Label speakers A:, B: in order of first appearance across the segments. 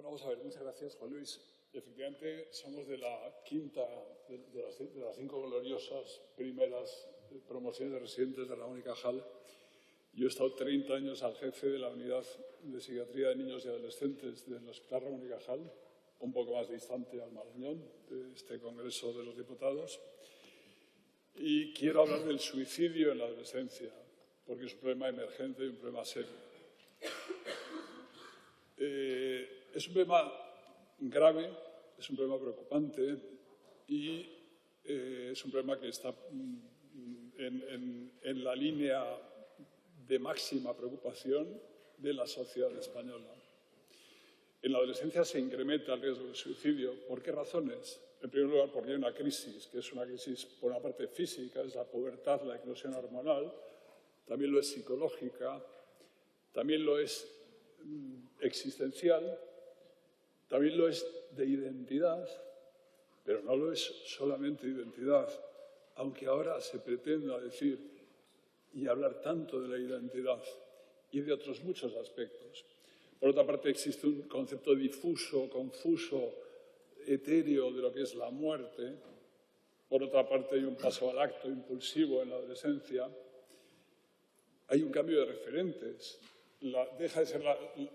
A: Bueno, vamos a ver, muchas gracias, Juan Luis. Efectivamente, somos de la quinta, de las 5 gloriosas primeras promociones de residentes de Ramón y Cajal. Yo he estado 30 años al jefe de la unidad de psiquiatría de niños y adolescentes del Hospital Ramón y Cajal, un poco más distante al Marañón de este Congreso de los Diputados. Y quiero hablar del suicidio en la adolescencia, porque es un problema emergente y un problema serio. Es un problema grave, es un problema preocupante y es un problema que está en la línea de máxima preocupación de la sociedad española. En la adolescencia se incrementa el riesgo de suicidio. ¿Por qué razones? En primer lugar, porque hay una crisis, que es una crisis por una parte física, es la pubertad, la eclosión hormonal, también lo es psicológica, también lo es existencial, también lo es de identidad, pero no lo es solamente de identidad, aunque ahora se pretenda decir y hablar tanto de la identidad y de otros muchos aspectos. Por otra parte, existe un concepto difuso, confuso, etéreo de lo que es la muerte. Por otra parte, hay un paso al acto impulsivo en la adolescencia. Hay un cambio de referentes. Deja de ser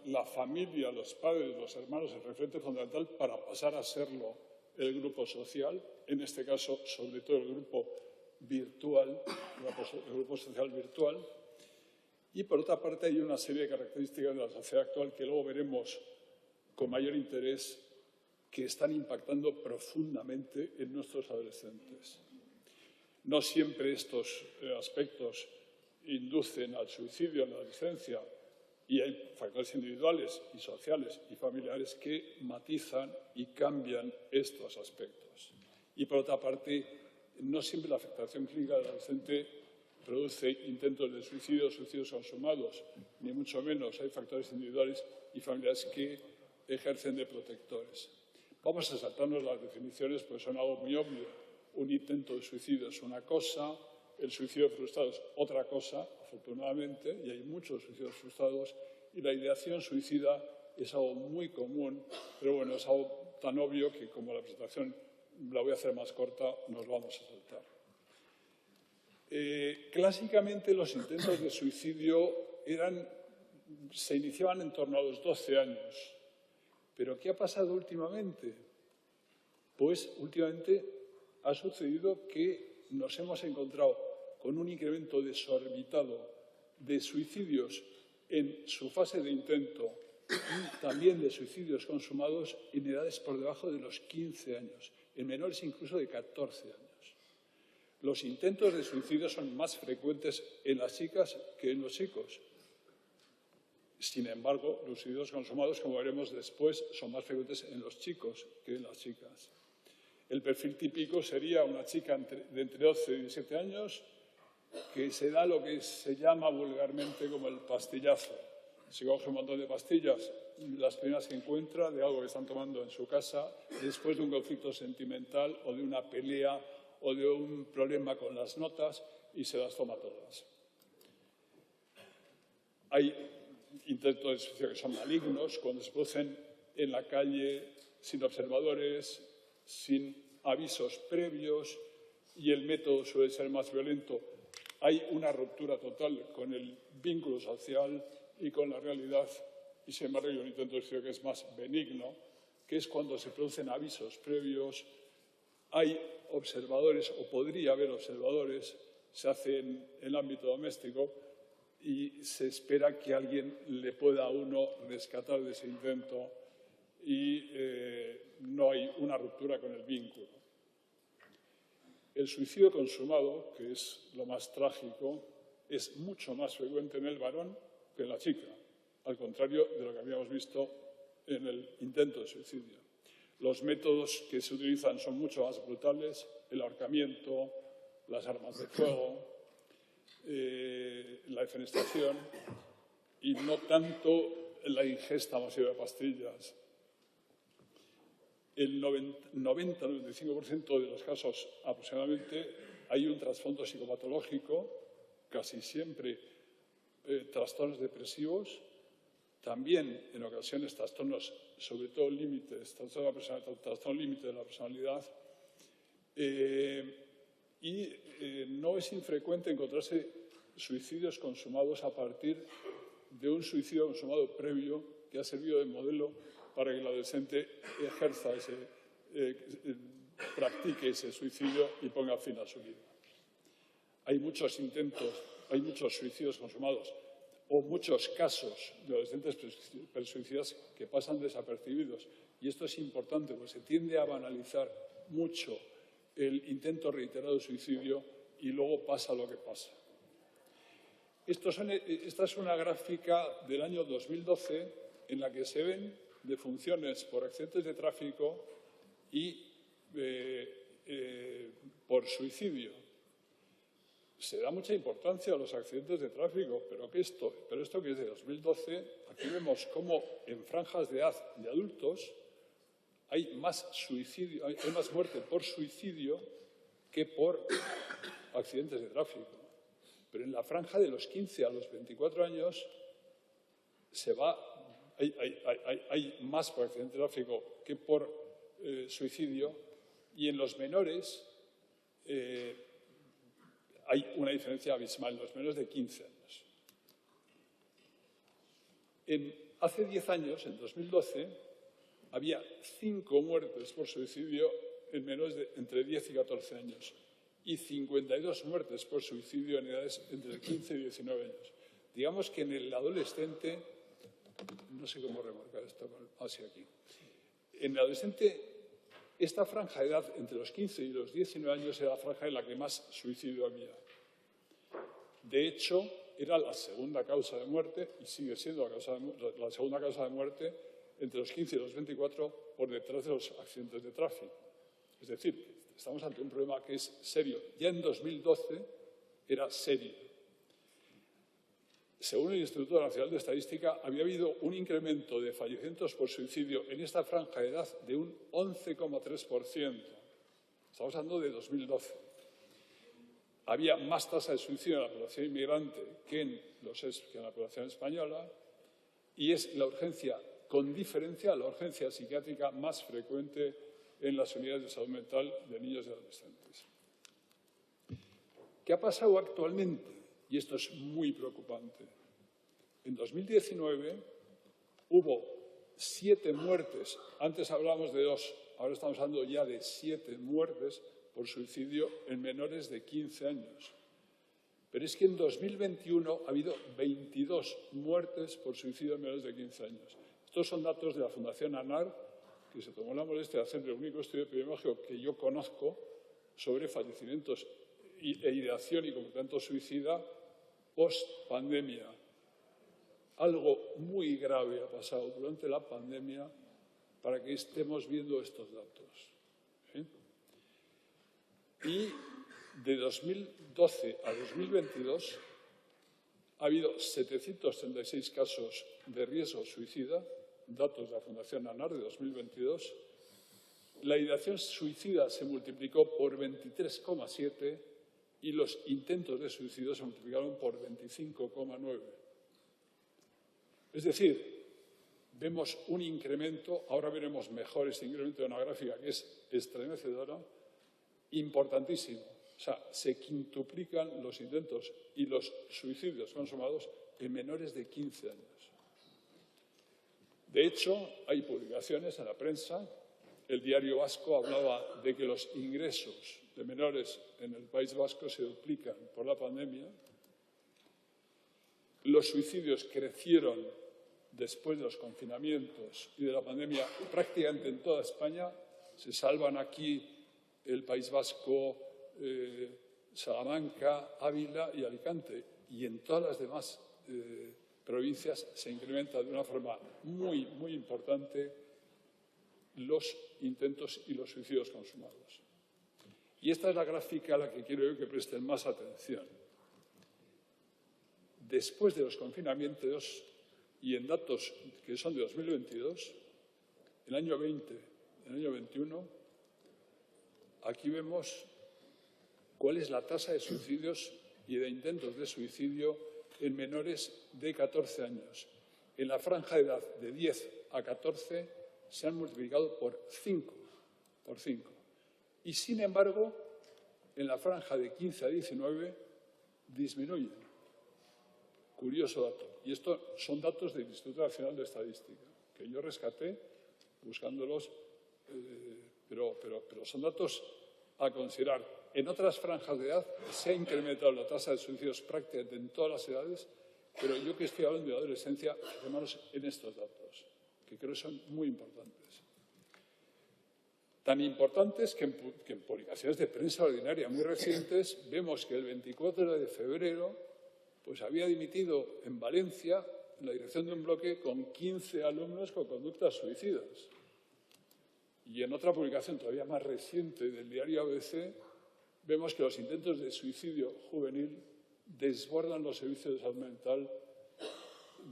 A: la familia, los padres, los hermanos el referente fundamental para pasar a serlo el grupo social, en este caso, sobre todo el grupo virtual, el grupo social virtual. Y, por otra parte, hay una serie de características de la sociedad actual que luego veremos con mayor interés que están impactando profundamente en nuestros adolescentes. No siempre estos aspectos inducen al suicidio en la adolescencia y hay factores individuales y sociales y familiares que matizan y cambian estos aspectos. Y, por otra parte, no siempre la afectación clínica del adolescente produce intentos de suicidio, suicidios consumados, ni mucho menos. Hay factores individuales y familiares que ejercen de protectores. Vamos a saltarnos las definiciones, pues son algo muy obvio. Un intento de suicidio es una cosa, el suicidio frustrado es otra cosa, afortunadamente, y hay muchos suicidios frustrados, y la ideación suicida es algo muy común, pero bueno, es algo tan obvio que como la presentación la voy a hacer más corta, nos vamos a saltar. Clásicamente los intentos de suicidio se iniciaban en torno a los 12 años. ¿Pero qué ha pasado últimamente? Pues últimamente ha sucedido que nos hemos encontrado con un incremento desorbitado de suicidios en su fase de intento y también de suicidios consumados en edades por debajo de los 15 años, en menores incluso de 14 años. Los intentos de suicidio son más frecuentes en las chicas que en los chicos. Sin embargo, los suicidios consumados, como veremos después, son más frecuentes en los chicos que en las chicas. El perfil típico sería una chica de entre 12 y 17 años que se da lo que se llama vulgarmente como el pastillazo. Se coge un montón de pastillas, las primeras que encuentra, de algo que están tomando en su casa, después de un conflicto sentimental o de una pelea o de un problema con las notas, y se las toma todas. Hay intentos de suicidio que son malignos, cuando se producen en la calle, sin observadores, sin avisos previos, y el método suele ser más violento. Hay una ruptura total con el vínculo social y con la realidad, y sin embargo hay un intento de suicidio que es más benigno, que es cuando se producen avisos previos, hay observadores o podría haber observadores, se hace en el ámbito doméstico y se espera que alguien le pueda a uno rescatar de ese intento y no hay una ruptura con el vínculo. El suicidio consumado, que es lo más trágico, es mucho más frecuente en el varón que en la chica, al contrario de lo que habíamos visto en el intento de suicidio. Los métodos que se utilizan son mucho más brutales, el ahorcamiento, las armas de fuego, la defenestración y no tanto la ingesta masiva de pastillas. El 90-95% de los casos aproximadamente hay un trasfondo psicopatológico, casi siempre trastornos depresivos, también en ocasiones trastornos, sobre todo límites, trastorno límite de la personalidad, y no es infrecuente encontrarse suicidios consumados a partir de un suicidio consumado previo que ha servido de modelo para que el adolescente practique ese suicidio y ponga fin a su vida. Hay muchos intentos, hay muchos suicidios consumados o muchos casos de adolescentes persuicidas que pasan desapercibidos. Y esto es importante porque se tiende a banalizar mucho el intento reiterado de suicidio y luego pasa lo que pasa. Esta es una gráfica del año 2012 en la que se ven defunciones por accidentes de tráfico y por suicidio. Se da mucha importancia a los accidentes de tráfico, pero esto que es de 2012, aquí vemos cómo en franjas de edad de adultos hay más muerte por suicidio que por accidentes de tráfico. Pero en la franja de los 15 a los 24 años hay más por accidente de tráfico que por suicidio, y en los menores hay una diferencia abismal, en los menores de 15 años. Hace 10 años, en 2012, había 5 muertes por suicidio en menores de entre 10 y 14 años y 52 muertes por suicidio en edades entre 15 y 19 años. Digamos que en el adolescente, no sé cómo remarcar esto, así aquí. En el adolescente, esta franja de edad entre los 15 y los 19 años era la franja en la que más suicidio había. De hecho, era la segunda causa de muerte y sigue siendo la segunda causa de muerte entre los 15 y los 24 por detrás de los accidentes de tráfico. Es decir, estamos ante un problema que es serio. Ya en 2012 era serio. Según el Instituto Nacional de Estadística, había habido un incremento de fallecimientos por suicidio en esta franja de edad de un 11,3%. Estamos hablando de 2012. Había más tasa de suicidio en la población inmigrante que en la población española, y es la urgencia, con diferencia, la urgencia psiquiátrica más frecuente en las unidades de salud mental de niños y adolescentes. ¿Qué ha pasado actualmente? Y esto es muy preocupante. En 2019 hubo 7 muertes, antes hablábamos de 2, ahora estamos hablando ya de 7 muertes por suicidio en menores de 15 años. Pero es que en 2021 ha habido 22 muertes por suicidio en menores de 15 años. Estos son datos de la Fundación ANAR, que se tomó la molestia de hacer el único estudio epidemiológico que yo conozco sobre fallecimientos e ideación y comportamiento suicida post-pandemia. Algo muy grave ha pasado durante la pandemia para que estemos viendo estos datos. Y de 2012 a 2022 ha habido 736 casos de riesgo suicida, datos de la Fundación ANAR de 2022. La ideación suicida se multiplicó por 23,7 y los intentos de suicidio se multiplicaron por 25,9. Es decir, vemos un incremento, ahora veremos mejor este incremento de una gráfica que es estremecedora, importantísimo. O sea, se quintuplican los intentos y los suicidios consumados en menores de 15 años. De hecho, hay publicaciones en la prensa. El Diario Vasco hablaba de que los ingresos de menores en el País Vasco se duplican por la pandemia. Los suicidios crecieron después de los confinamientos y de la pandemia prácticamente en toda España. Se salvan aquí el País Vasco, Salamanca, Ávila y Alicante. Y en todas las demás provincias se incrementa de una forma muy, muy importante los intentos y los suicidios consumados. Y esta es la gráfica a la que quiero yo que presten más atención. Después de los confinamientos y en datos que son de 2022, el año 20, el año 21, aquí vemos cuál es la tasa de suicidios y de intentos de suicidio en menores de 14 años. En la franja de edad de 10 a 14 se han multiplicado por 5. Y, sin embargo, en la franja de 15 a 19 disminuyen. Curioso dato. Y estos son datos del Instituto Nacional de Estadística, que yo rescaté buscándolos, pero son datos a considerar. En otras franjas de edad se ha incrementado la tasa de suicidios prácticamente en todas las edades, pero yo que estoy hablando de adolescencia, fijémonos en estos datos, que creo que son muy importantes. Tan importantes que en publicaciones de prensa ordinaria muy recientes vemos que el 24 de febrero pues había dimitido en Valencia la dirección de un bloque con 15 alumnos con conductas suicidas. Y en otra publicación todavía más reciente del diario ABC vemos que los intentos de suicidio juvenil desbordan los servicios de salud mental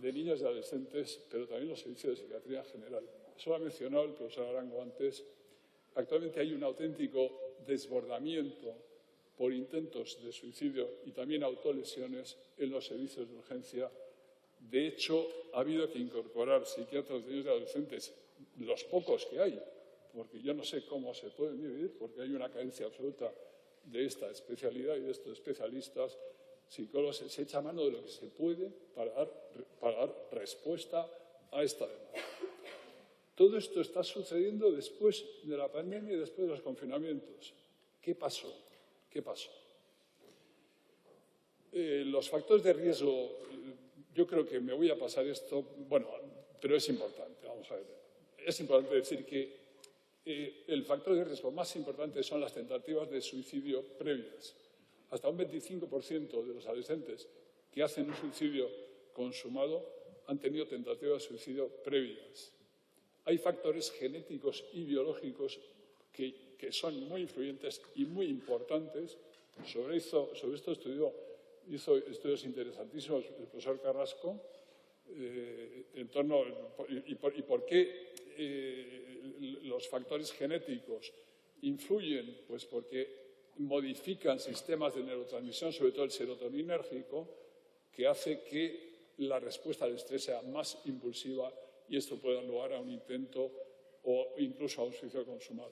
A: de niños y adolescentes, pero también los servicios de psiquiatría en general. Eso lo ha mencionado el profesor Arango antes. Actualmente hay un auténtico desbordamiento por intentos de suicidio y también autolesiones en los servicios de urgencia. De hecho, ha habido que incorporar psiquiatras de niños y adolescentes, los pocos que hay, porque yo no sé cómo se pueden dividir, porque hay una carencia absoluta de esta especialidad y de estos especialistas. Psicólogos, se echa mano de lo que se puede para dar respuesta a esta demanda. Todo esto está sucediendo después de la pandemia y después de los confinamientos. ¿Qué pasó? Los factores de riesgo, yo creo que me voy a pasar esto, bueno, pero es importante, vamos a ver. Es importante decir que el factor de riesgo más importante son las tentativas de suicidio previas. Hasta un 25% de los adolescentes que hacen un suicidio consumado han tenido tentativas de suicidio previas. Hay factores genéticos y biológicos que son muy influyentes y muy importantes. Sobre esto hizo estudios interesantísimos el profesor Carrasco en torno y por qué los factores genéticos influyen, pues porque modifican sistemas de neurotransmisión, sobre todo el serotoninérgico, que hace que la respuesta al estrés sea más impulsiva y esto puede dar lugar a un intento o incluso a un suicidio consumado.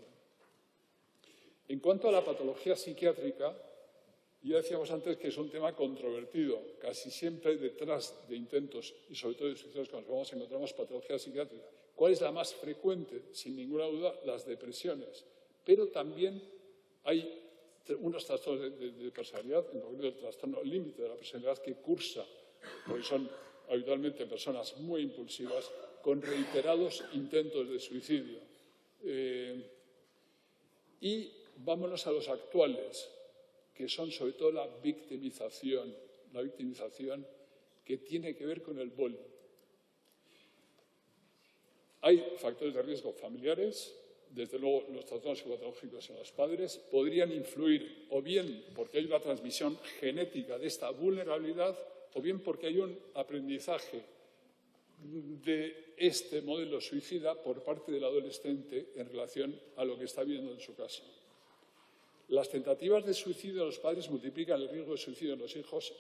A: En cuanto a la patología psiquiátrica, ya decíamos antes que es un tema controvertido. Casi siempre detrás de intentos y sobre todo de suicidios consumados encontramos patología psiquiátrica. ¿Cuál es la más frecuente? Sin ninguna duda, las depresiones. Pero también hay unos trastornos de personalidad, en concreto el trastorno límite de la personalidad que cursa, porque son habitualmente personas muy impulsivas, con reiterados intentos de suicidio. Y vámonos a los actuales, que son sobre todo la victimización que tiene que ver con el bullying. Hay factores de riesgo familiares, desde luego los trastornos psicopatológicos en los padres podrían influir o bien porque hay una transmisión genética de esta vulnerabilidad o bien porque hay un aprendizaje de este modelo suicida por parte del adolescente en relación a lo que está viendo en su casa. Las tentativas de suicidio de los padres multiplican el riesgo de suicidio en los hijos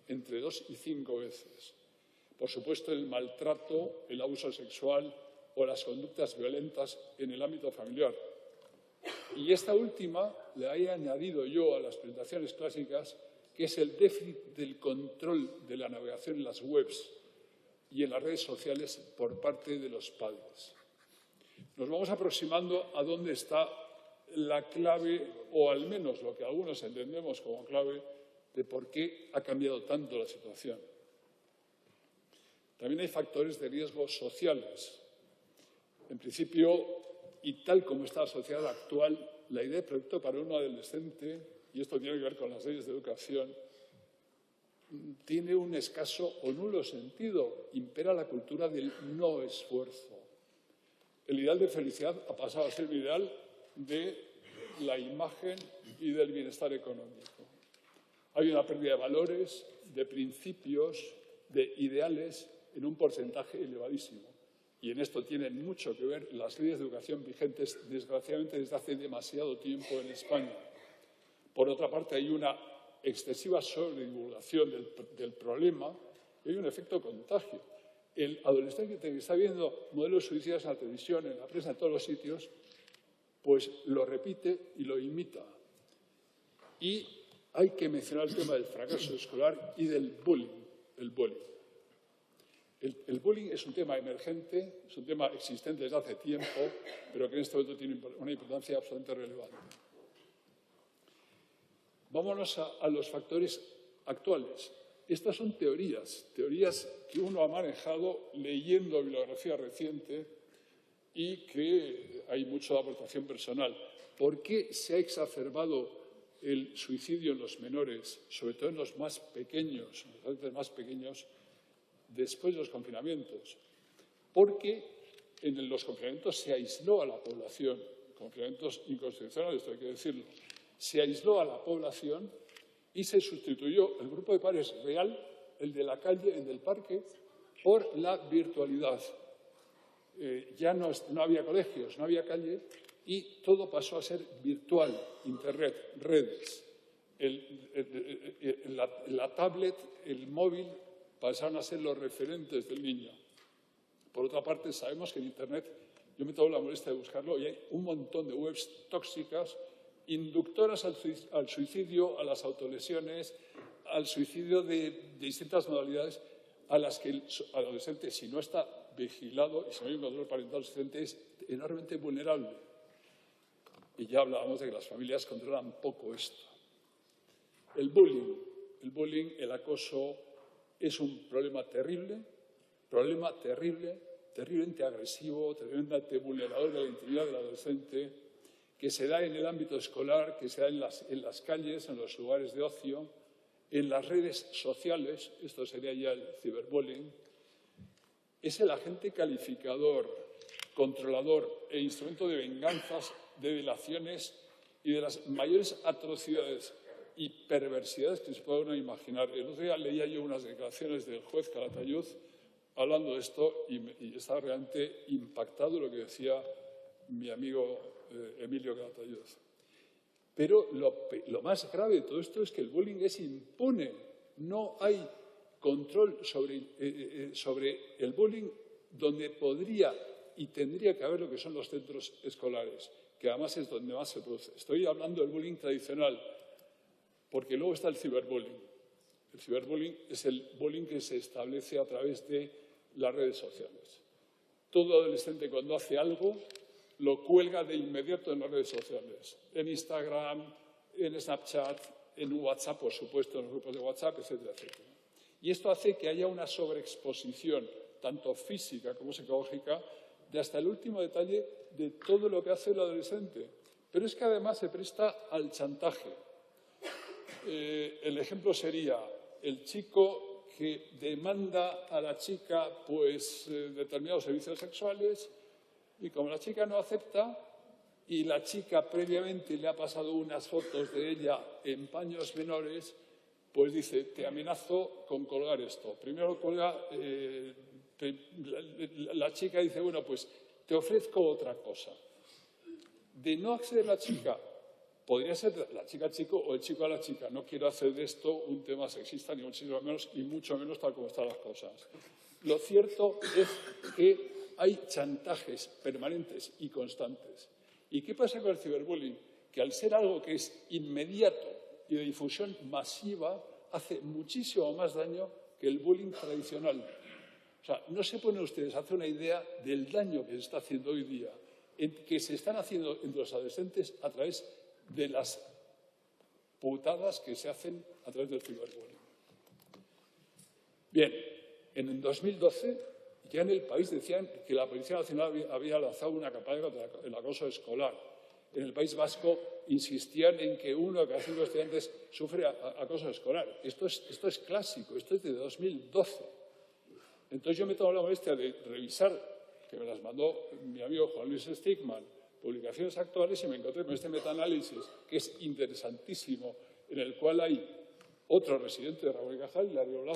A: entre 2 y 5 veces. Por supuesto, el maltrato, el abuso sexual o las conductas violentas en el ámbito familiar. Y esta última la he añadido yo a las presentaciones clásicas, que es el déficit del control de la navegación en las webs y en las redes sociales por parte de los padres. Nos vamos aproximando a dónde está la clave, o al menos lo que algunos entendemos como clave, de por qué ha cambiado tanto la situación. También hay factores de riesgo sociales. En principio, y tal como está la sociedad actual, la idea de proyecto para un adolescente, y esto tiene que ver con las leyes de educación, tiene un escaso o nulo sentido. Impera la cultura del no esfuerzo. El ideal de felicidad ha pasado a ser el ideal de la imagen y del bienestar económico. Hay una pérdida de valores, de principios, de ideales en un porcentaje elevadísimo. Y en esto tienen mucho que ver las leyes de educación vigentes, desgraciadamente, desde hace demasiado tiempo en España. Por otra parte, hay una excesiva sobredivulgación del problema y hay un efecto contagio. el adolescente que está viendo modelos suicidas en la televisión, en la prensa, en todos los sitios, pues lo repite y lo imita. Y hay que mencionar el tema del fracaso escolar y del bullying. El bullying es un tema emergente, es un tema existente desde hace tiempo, pero que en este momento tiene una importancia absolutamente relevante. Vámonos a los factores actuales. Estas son teorías que uno ha manejado leyendo bibliografía reciente y que hay mucha aportación personal. ¿Por qué se ha exacerbado el suicidio en los menores, sobre todo en los más pequeños, en los adolescentes más pequeños, después de los confinamientos? Porque en los confinamientos se aisló a la población, confinamientos inconstitucionales, esto hay que decirlo, se aisló a la población y se sustituyó el grupo de padres real, el de la calle, el del parque, por la virtualidad. Ya no había colegios, no había calle y todo pasó a ser virtual, internet, redes. La tablet, el móvil pasaron a ser los referentes del niño. Por otra parte, sabemos que en internet, yo me tomo la molestia de buscarlo, y hay un montón de webs tóxicas, inductoras al suicidio, a las autolesiones, al suicidio de distintas modalidades, a las que el adolescente, si no está vigilado y si no hay un control parental suficiente, es enormemente vulnerable. Y ya hablábamos de que las familias controlan poco esto. El bullying, el acoso, es un problema terrible, terriblemente agresivo, terriblemente vulnerador de la intimidad del adolescente, que se da en el ámbito escolar, que se da en las calles, en los lugares de ocio, en las redes sociales, esto sería ya el ciberbullying. Es el agente calificador, controlador e instrumento de venganzas, de delaciones y de las mayores atrocidades y perversidades que se pueda uno imaginar. El otro día leía yo unas declaraciones del juez Calatayud hablando de esto y estaba realmente impactado lo que decía mi amigo Emilio Calatayud. Pero lo más grave de todo esto es que el bullying es impune. No hay control sobre el bullying donde podría y tendría que haber lo que son los centros escolares, que además es donde más se produce. Estoy hablando del bullying tradicional, porque luego está el ciberbullying. El ciberbullying es el bullying que se establece a través de las redes sociales. Todo adolescente cuando hace algo lo cuelga de inmediato en las redes sociales, en Instagram, en Snapchat, en WhatsApp, por supuesto, en los grupos de WhatsApp, etcétera, etcétera. Y esto hace que haya una sobreexposición, tanto física como psicológica, de hasta el último detalle de todo lo que hace el adolescente. Pero es que además se presta al chantaje. El ejemplo sería el chico que demanda a la chica determinados servicios sexuales y como la chica no acepta y la chica previamente le ha pasado unas fotos de ella en paños menores, pues dice, te amenazo con colgar esto. Primero colga, la chica dice, bueno, pues te ofrezco otra cosa. De no acceder la chica, podría ser la chica al chico o el chico a la chica. No quiero hacer de esto un tema sexista, ni mucho menos tal como están las cosas. Lo cierto es que hay chantajes permanentes y constantes. ¿Y qué pasa con el ciberbullying? Que al ser algo que es inmediato y de difusión masiva, hace muchísimo más daño que el bullying tradicional. O sea, no se ponen ustedes a hacer una idea del daño que se está haciendo hoy día, que se están haciendo entre los adolescentes a través de las putadas que se hacen a través del ciberbullying. Bien, en el 2012 ya en el país decían que la Policía Nacional había lanzado una campaña contra el acoso escolar. En el País Vasco insistían en que 1 de cada 5 estudiantes sufre acoso escolar. Esto es clásico, esto es de 2012. Entonces yo me tomo la molestia de revisar, que me las mandó mi amigo Juan Luis Stigman, publicaciones actuales, y me encontré con este metaanálisis que es interesantísimo, en el cual hay otro residente de Ramón y Cajal, Hilario Blas,